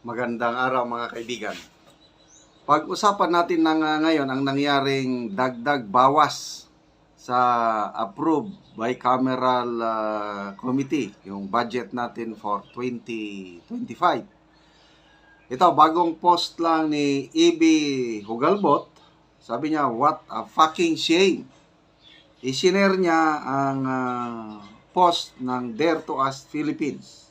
Magandang araw mga kaibigan. Pag-usapan natin ngayon ang nangyaring dagdag bawas sa approved bicameral committee, yung budget natin for 2025. Ito, bagong post lang ni E.B. Hugalbot. Sabi niya, what a fucking shame. Isinare niya ang post ng Dare to Us Philippines.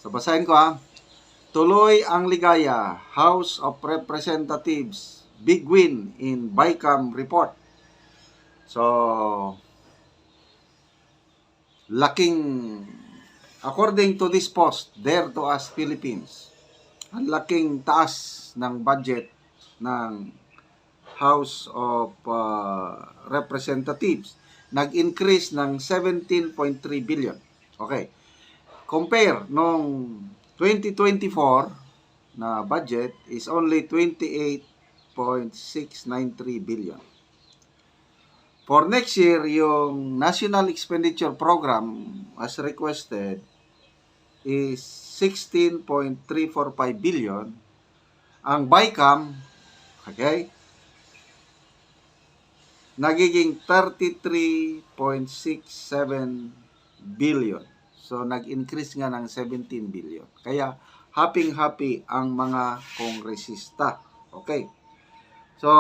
So, basahin ko ha. Tuloy ang ligaya, House of Representatives, big win in BICAM report. So, according to this post, Dare to Us Philippines, ang laking taas ng budget ng House of Representatives. Nag-increase ng 17.3 billion. Okay. Compare nung 2024 na budget is only 28.693 billion. For next year, yung National Expenditure Program as requested is 16.345 billion. Ang BICAM, okay, nagiging 33.67 billion. So, nag-increase nga ng 17 billion. Kaya, happy-happy ang mga kongresista. Okay. So,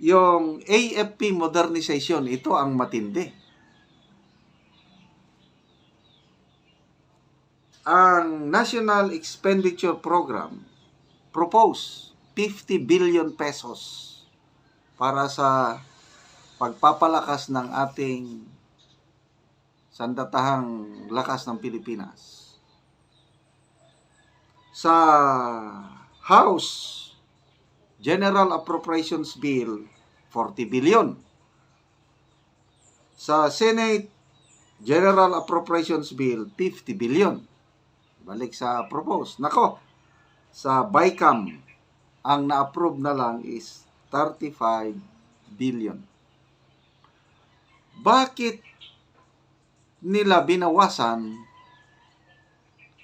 yung AFP modernization, ito ang matindi. Ang National Expenditure Program propose 50 billion pesos para sa pagpapalakas ng ating sandatahang lakas ng Pilipinas. Sa House General Appropriations Bill, 40 billion. Sa Senate General Appropriations Bill, 50 billion. Balik sa propose. Nako, sa BICAM, ang na-approve na lang is 35 billion. Bakit nila binawasan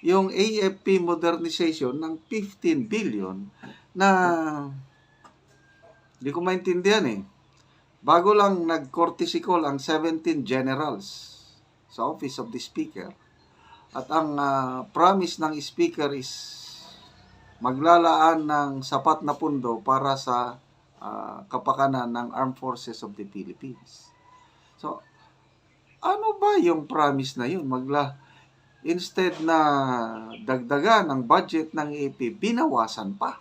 yung AFP modernization ng 15 billion na hindi ko maintindihan eh. Bago lang nag-courtesy call ang 17 generals sa Office of the Speaker at ang promise ng Speaker is maglalaan ng sapat na pundo para sa kapakanan ng Armed Forces of the Philippines. So, ano ba yung promise na yun? Instead na dagdagan ang budget ng AP, binawasan pa.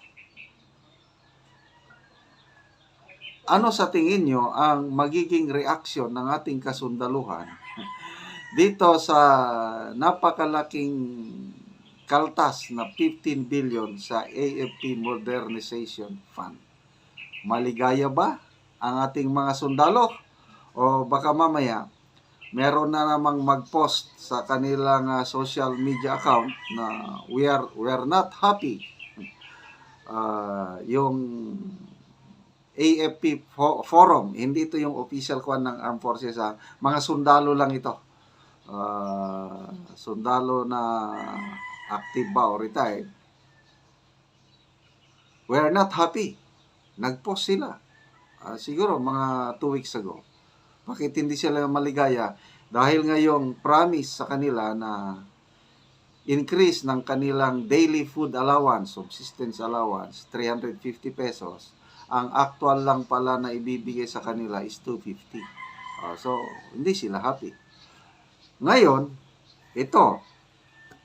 Ano sa tingin nyo ang magiging reaksyon ng ating kasundaluhan dito sa napakalaking kaltas na 15 billion sa AFP Modernization Fund? Maligaya ba ang ating mga sundalo? O baka mamaya meron na namang mag-post sa kanilang social media account na we are not happy. Yung AFP forum, hindi ito yung official kwan ng Armed Forces, mga sundalo lang ito. Sundalo na active ba o retired. We are not happy. Nag-post sila. Siguro mga 2 weeks ago. Bakit hindi sila maligaya? Dahil ngayong promise sa kanila na increase ng kanilang daily food allowance, subsistence allowance, 350 pesos. Ang actual lang pala na ibibigay sa kanila is 250. So, hindi sila happy. Ngayon, ito,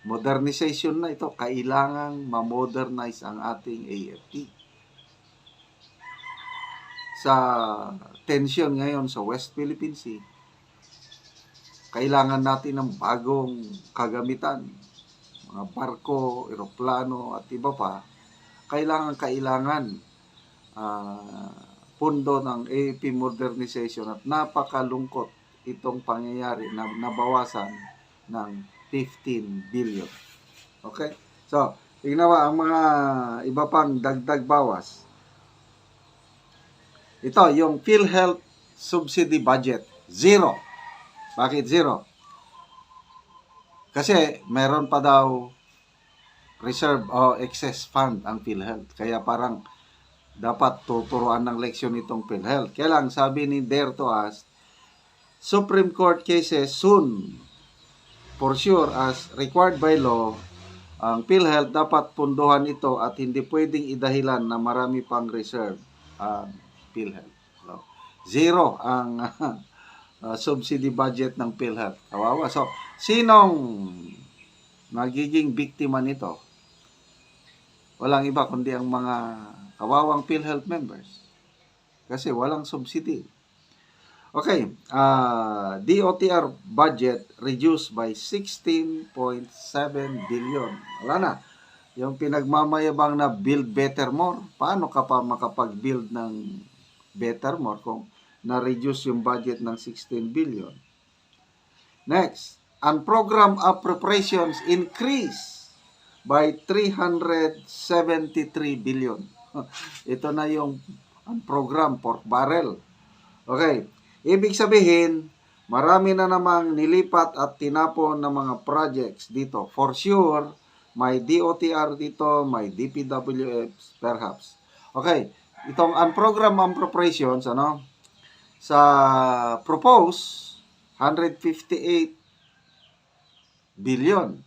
modernization na ito. Kailangang ma-modernize ang ating AFP. Sa tension ngayon sa West Philippine Sea, kailangan natin ng bagong kagamitan, mga barko, eroplano at iba pa. Kailangan pundo ng AFP modernization at napakalungkot itong pangyayari na nabawasan ng 15 billion. Okay? So, tingnan ang mga iba pang dagdag bawas. Ito, yung PhilHealth subsidy budget, zero. Bakit zero? Kasi meron pa daw reserve o excess fund ang PhilHealth. Kaya parang dapat tuturuan ng leksyon itong PhilHealth. Kaya lang, sabi ni Dare to us, Supreme Court cases soon, for sure, as required by law, ang PhilHealth dapat punduhan ito at hindi pwedeng idahilan na marami pang reserve ang PhilHealth. So, zero ang subsidy budget ng PhilHealth. Kawawa. So, sinong magiging biktima nito? Walang iba kundi ang mga kawawang PhilHealth members. Kasi walang subsidy. Okay, DOTR budget reduced by 16.7 billion. Wala na. Yung pinagmamayabang na build better more, paano ka pa makapag-build ng better more kung na-reduce yung budget ng 16 billion? Next, unprogrammed appropriations increase by 373 billion. Ito na yung unprogrammed pork barrel. Okay, ibig sabihin, marami na namang nilipat at tinapon ng mga projects dito. For sure, may DOTR dito, may DPWF perhaps. Okay, itong unprogrammed appropriations, sa propose, 158 billion.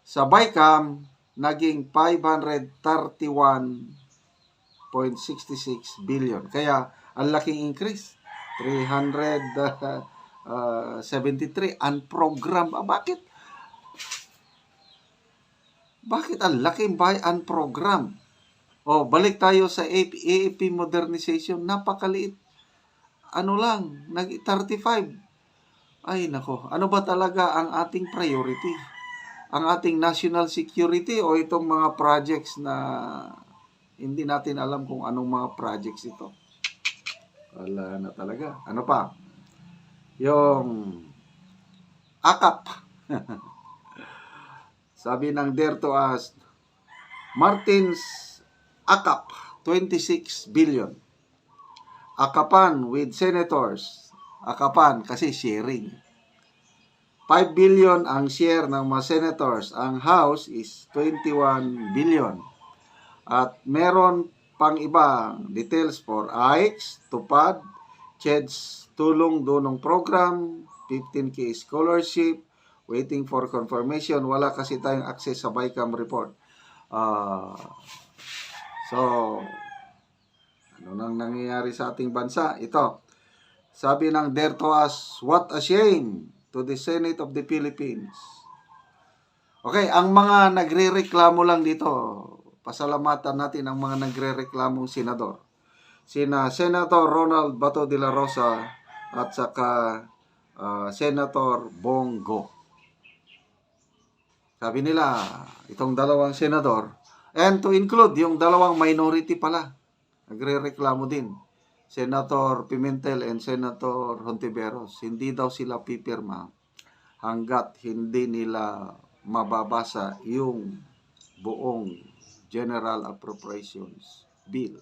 Sa BICAM, naging 531.66 billion. Kaya, ang laking increase. 373 unprogrammed. Bakit? Bakit ang laking unprogrammed? Balik tayo sa AFP modernization. Napakaliit. Ano lang, nag-35. Ay, nako. Ano ba talaga ang ating priority? Ang ating national security o itong mga projects na hindi natin alam kung anong mga projects ito? Wala na talaga. Ano pa? Yung AKAP. Sabi ng Dare to us, Martins AKAP, 26 billion. Akapan with senators. Akapan kasi sharing. 5 billion ang share ng mga senators. Ang House is 21 billion. At meron pang ibang details for AIX, TUPAD, CHED's tulong dunong program, 15K scholarship, waiting for confirmation. Wala kasi tayong access sa BICAM report. So, ano nang nangyayari sa ating bansa? Ito, sabi ng Dare to us, what a shame to the Senate of the Philippines. Okay, ang mga nagre-reklamo lang dito, pasalamatan natin ang mga nagre-reklamong senador. Sina Senator Ronald Bato de la Rosa at saka Senator Bongo. Sabi nila, itong dalawang senador, and to include yung dalawang minority pala, nagre-reklamo din. Senator Pimentel and Senator Hontiveros, hindi daw sila pipirma hanggat hindi nila mababasa yung buong General Appropriations Bill.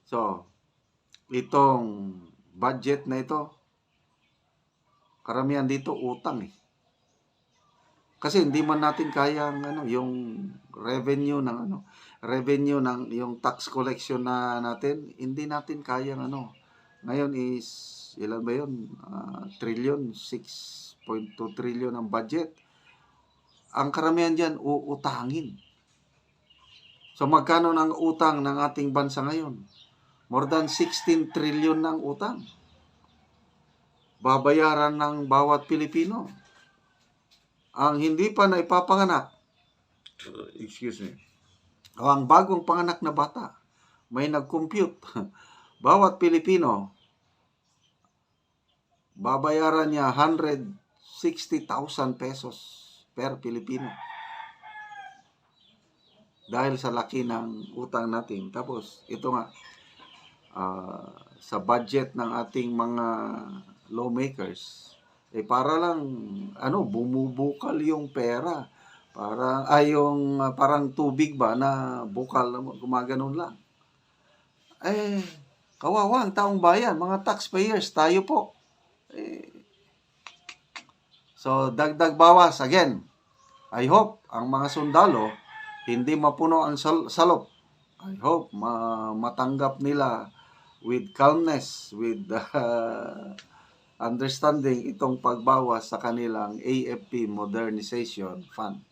So, itong budget na ito, karamihan dito utang eh. Kasi hindi man natin kayang yung revenue ng yung tax collection na natin, hindi natin kayang Ngayon is ilan ba 'yon? Trillion, 6.2 trillion ang budget. Ang karamihan diyan uutangin. So magkano ng utang ng ating bansa ngayon? More than 16 trillion ng utang. Babayaran ng bawat Pilipino. Ang hindi pa na ipapanganak, o ang bagong panganak na bata, may nag-compute. Bawat Pilipino, babayaran niya 160,000 pesos per Pilipino. Dahil sa laki ng utang natin. Tapos, ito nga, sa budget ng ating mga lawmakers, para lang bumubukal yung pera. Parang tubig ba na bukal, gumaganon lang. Kawawa ang taong bayan, mga taxpayers, tayo po. So, dagdag bawas. Again, I hope ang mga sundalo hindi mapuno ang salop. I hope matanggap nila with calmness, with understanding itong pagbawas sa kanilang AFP Modernization Fund.